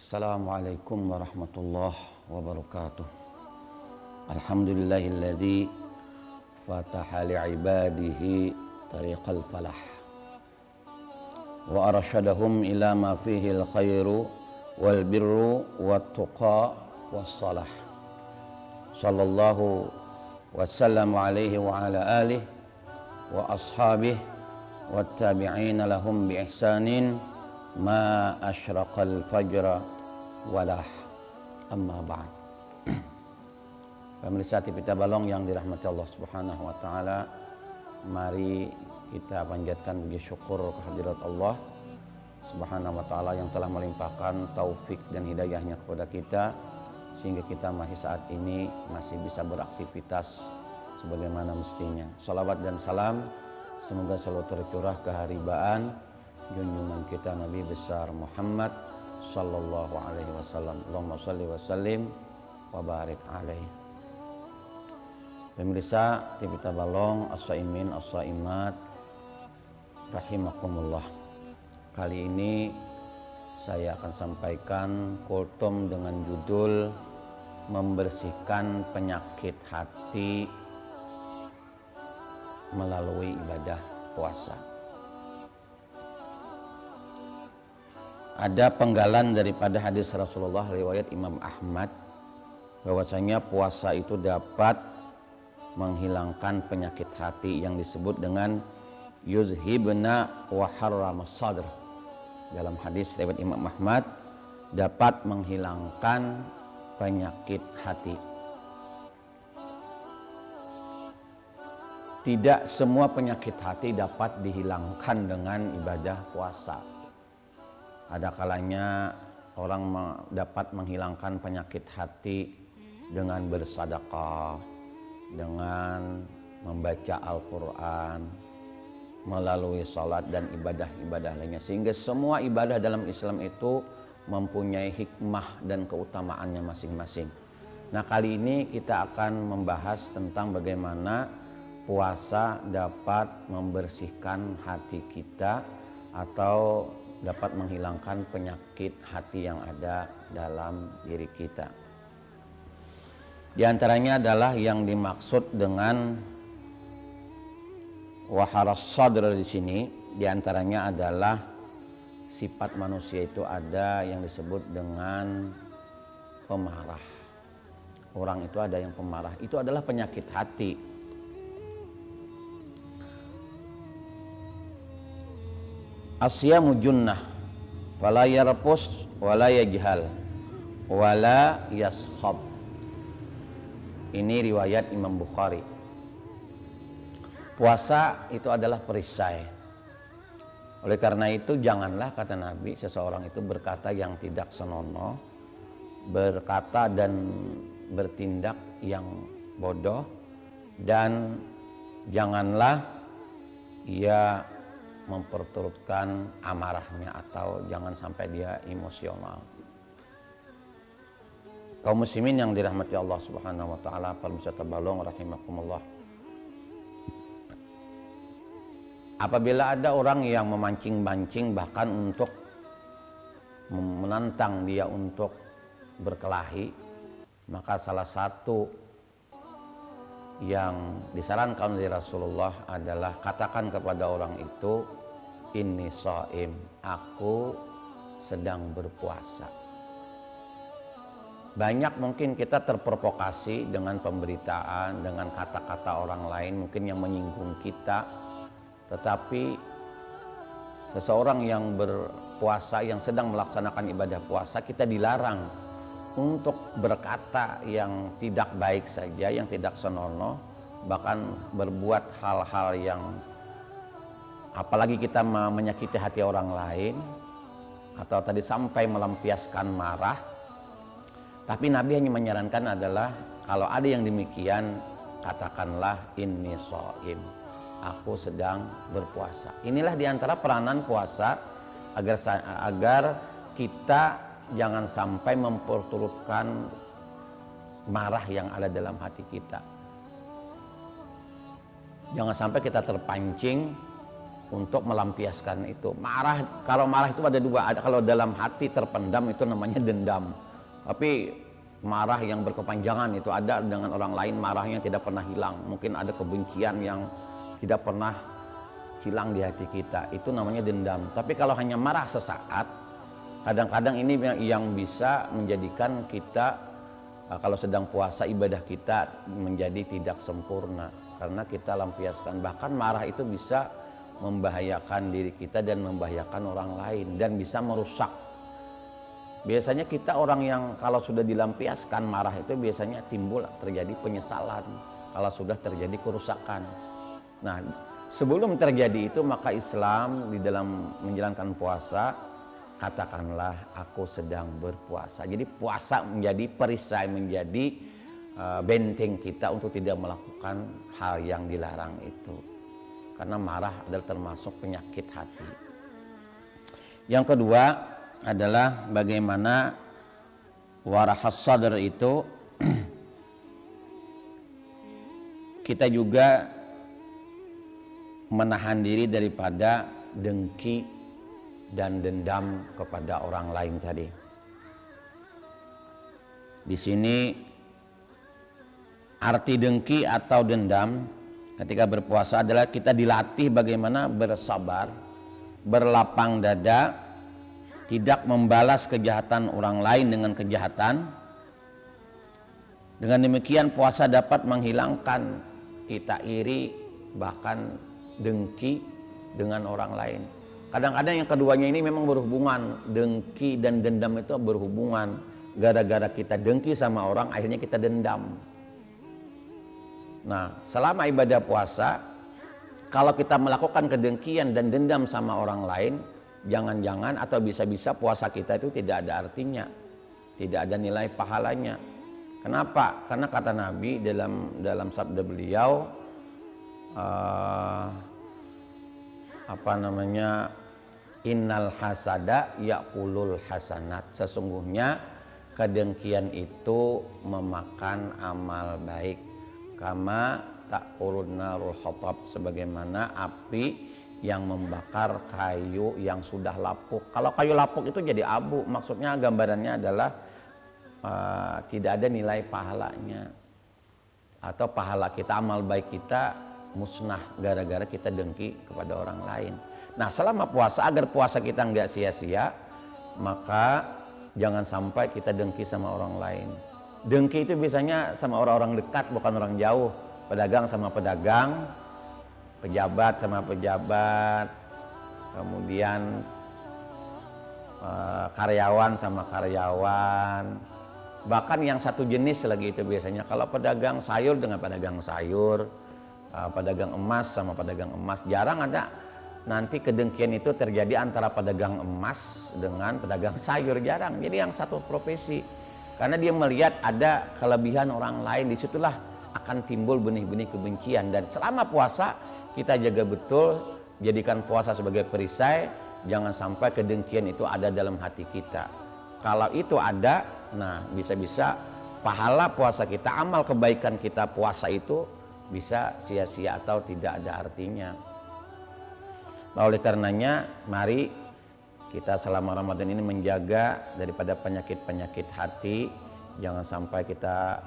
Assalamualaikum warahmatullahi wabarakatuh. Alhamdulillahilladzi fataha li'ibadihi tariqal falah wa arsyadahum ila ma fihi al-khairu wal birru wat tuqa was salah. Sallallahu wasallam alaihi wa ala alihi wa ashabihi wat tabi'ina lahum bi ihsanin ma asyraqal fajra walah amma ba'd. Pemirsa TV Tabalong yang dirahmati Allah Subhanahu wa taala, mari kita panjatkan puji syukur kehadirat Allah Subhanahu wa taala yang telah melimpahkan taufik dan hidayahnya kepada kita sehingga kita masih saat ini masih bisa beraktivitas sebagaimana mestinya. Salawat dan salam semoga selalu tercurah keharibaan junjungan kita Nabi besar Muhammad sallallahu alaihi wasallam. Allahumma shalli wa sallim wa barik alaihi. Pemirsa TV Tabalong, as-saimin as-saimat rahimakumullah. Kali ini saya akan sampaikan kultum dengan judul membersihkan penyakit hati melalui ibadah puasa. Ada penggalan daripada hadis Rasulullah riwayat Imam Ahmad bahwasanya puasa itu dapat menghilangkan penyakit hati yang disebut dengan yuzhibna wa harramas sadr. Dalam hadis riwayat Imam Ahmad dapat menghilangkan penyakit hati. Tidak semua penyakit hati dapat dihilangkan dengan ibadah puasa. Ada kalanya orang dapat menghilangkan penyakit hati dengan bersedekah, dengan membaca Al-Quran, melalui salat dan ibadah-ibadah lainnya. Sehingga semua ibadah dalam Islam itu mempunyai hikmah dan keutamaannya masing-masing. Nah, kali ini kita akan membahas tentang bagaimana puasa dapat membersihkan hati kita atau dapat menghilangkan penyakit hati yang ada dalam diri kita. Di antaranya adalah yang dimaksud dengan waharas sadr di sini, di antaranya adalah sifat manusia itu ada yang disebut dengan pemarah. Orang itu ada yang pemarah, itu adalah penyakit hati. Asyamu junnah fala yarpus wala yajhal wala yaskhab. Ini riwayat Imam Bukhari. Puasa itu adalah perisai. Oleh karena itu janganlah, kata Nabi, seseorang itu berkata yang tidak senonoh, berkata dan bertindak yang bodoh, dan janganlah ia memperturutkan amarahnya atau jangan sampai dia emosional. Kaum muslimin yang dirahmati Allah Subhanahu wa taala, pemirsa Tabalong rahimakumullah. Apabila ada orang yang memancing-mancing bahkan untuk menantang dia untuk berkelahi, maka salah satu yang disarankan oleh Rasulullah adalah katakan kepada orang itu, inni shaim, aku sedang berpuasa. Banyak mungkin kita terprovokasi dengan pemberitaan, dengan kata-kata orang lain mungkin yang menyinggung kita. Tetapi seseorang yang berpuasa, yang sedang melaksanakan ibadah puasa, kita dilarang untuk berkata yang tidak baik saja, yang tidak senonoh, bahkan berbuat hal-hal yang apalagi kita menyakiti hati orang lain, atau tadi sampai melampiaskan marah. Tapi Nabi hanya menyarankan adalah kalau ada yang demikian, katakanlah inni shaim, aku sedang berpuasa. Inilah diantara peranan puasa agar kita jangan sampai memperturutkan marah yang ada dalam hati kita. Jangan sampai kita terpancing untuk melampiaskan itu. Marah, kalau marah itu ada dua, ada kalau dalam hati terpendam itu namanya dendam. Tapi marah yang berkepanjangan itu ada dengan orang lain, marahnya tidak pernah hilang. Mungkin ada kebencian yang tidak pernah hilang di hati kita, itu namanya dendam. Tapi kalau hanya marah sesaat, kadang-kadang ini yang bisa menjadikan kita kalau sedang puasa ibadah kita menjadi tidak sempurna karena kita lampiaskan. Bahkan marah itu bisa membahayakan diri kita dan membahayakan orang lain dan bisa merusak. Biasanya kita orang yang kalau sudah dilampiaskan marah itu biasanya timbul terjadi penyesalan kalau sudah terjadi kerusakan. Nah, sebelum terjadi itu maka Islam di dalam menjalankan puasa katakanlah aku sedang berpuasa. Jadi puasa menjadi perisai, menjadi benteng kita untuk tidak melakukan hal yang dilarang itu. Karena marah adalah termasuk penyakit hati. Yang kedua adalah bagaimana warahas sadr itu kita juga menahan diri daripada dengki dan dendam kepada orang lain tadi. Di sini arti dengki atau dendam ketika berpuasa adalah kita dilatih bagaimana bersabar, berlapang dada, tidak membalas kejahatan orang lain dengan kejahatan. Dengan demikian puasa dapat menghilangkan kita iri, bahkan dengki dengan orang lain. Kadang-kadang yang keduanya ini memang berhubungan, dengki dan dendam itu berhubungan. Gara-gara kita dengki sama orang, akhirnya kita dendam. Nah, selama ibadah puasa, kalau kita melakukan kedengkian dan dendam sama orang lain, jangan-jangan atau bisa-bisa puasa kita itu tidak ada artinya, tidak ada nilai pahalanya. Kenapa? Karena kata Nabi dalam sabda beliau, innal hasada ya'kulul hasanat. Sesungguhnya kedengkian itu memakan amal baik. Kama ta'kulun narul hatab, sebagaimana api yang membakar kayu yang sudah lapuk. Kalau kayu lapuk itu jadi abu, maksudnya gambarannya adalah tidak ada nilai pahalanya, atau pahala kita, amal baik kita musnah gara-gara kita dengki kepada orang lain. Nah, selama puasa, agar puasa kita nggak sia-sia, maka jangan sampai kita dengki sama orang lain. Dengki itu biasanya sama orang-orang dekat, bukan orang jauh. Pedagang sama pedagang, pejabat sama pejabat, kemudian karyawan sama karyawan, bahkan yang satu jenis lagi itu biasanya. Kalau pedagang sayur dengan pedagang sayur, pedagang emas sama pedagang emas. Jarang ada nanti kedengkian itu terjadi antara pedagang emas dengan pedagang sayur, jarang. Jadi yang satu profesi, karena dia melihat ada kelebihan orang lain, disitulah akan timbul benih-benih kebencian. Dan selama puasa kita jaga betul, jadikan puasa sebagai perisai, jangan sampai kedengkian itu ada dalam hati kita. Kalau itu ada, nah bisa-bisa pahala puasa kita, amal kebaikan kita puasa itu bisa sia-sia atau tidak ada artinya. Nah, oleh karenanya mari kita selama Ramadan ini menjaga daripada penyakit-penyakit hati. Jangan sampai kita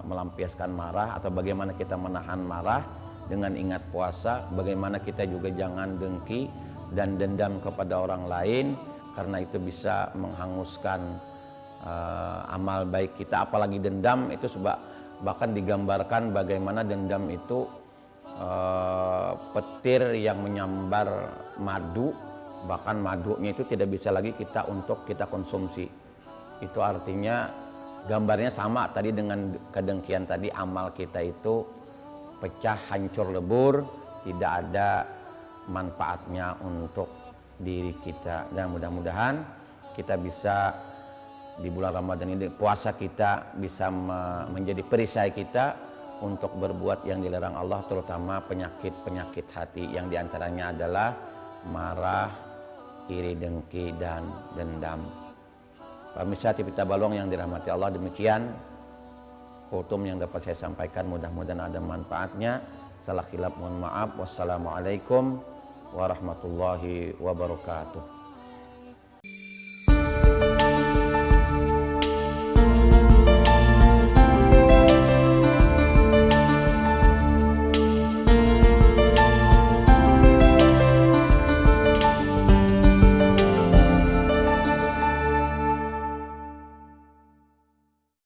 melampiaskan marah, atau bagaimana kita menahan marah dengan ingat puasa. Bagaimana kita juga jangan dengki dan dendam kepada orang lain, karena itu bisa menghanguskan amal baik kita. Apalagi dendam itu bahkan digambarkan bagaimana dendam itu petir yang menyambar madu, bahkan madunya itu tidak bisa lagi untuk kita konsumsi. Itu artinya gambarnya sama tadi dengan kedengkian tadi, amal kita itu pecah, hancur lebur, tidak ada manfaatnya untuk diri kita. Dan mudah-mudahan kita bisa di bulan Ramadan ini, puasa kita bisa menjadi perisai kita untuk berbuat yang dilarang Allah, terutama penyakit-penyakit hati yang diantaranya adalah marah, iri, dengki, dan dendam. Pemirsa TV Tabalong yang dirahmati Allah, demikian kultum yang dapat saya sampaikan, mudah-mudahan ada manfaatnya. Salah khilaf mohon maaf. Wassalamualaikum warahmatullahi wabarakatuh.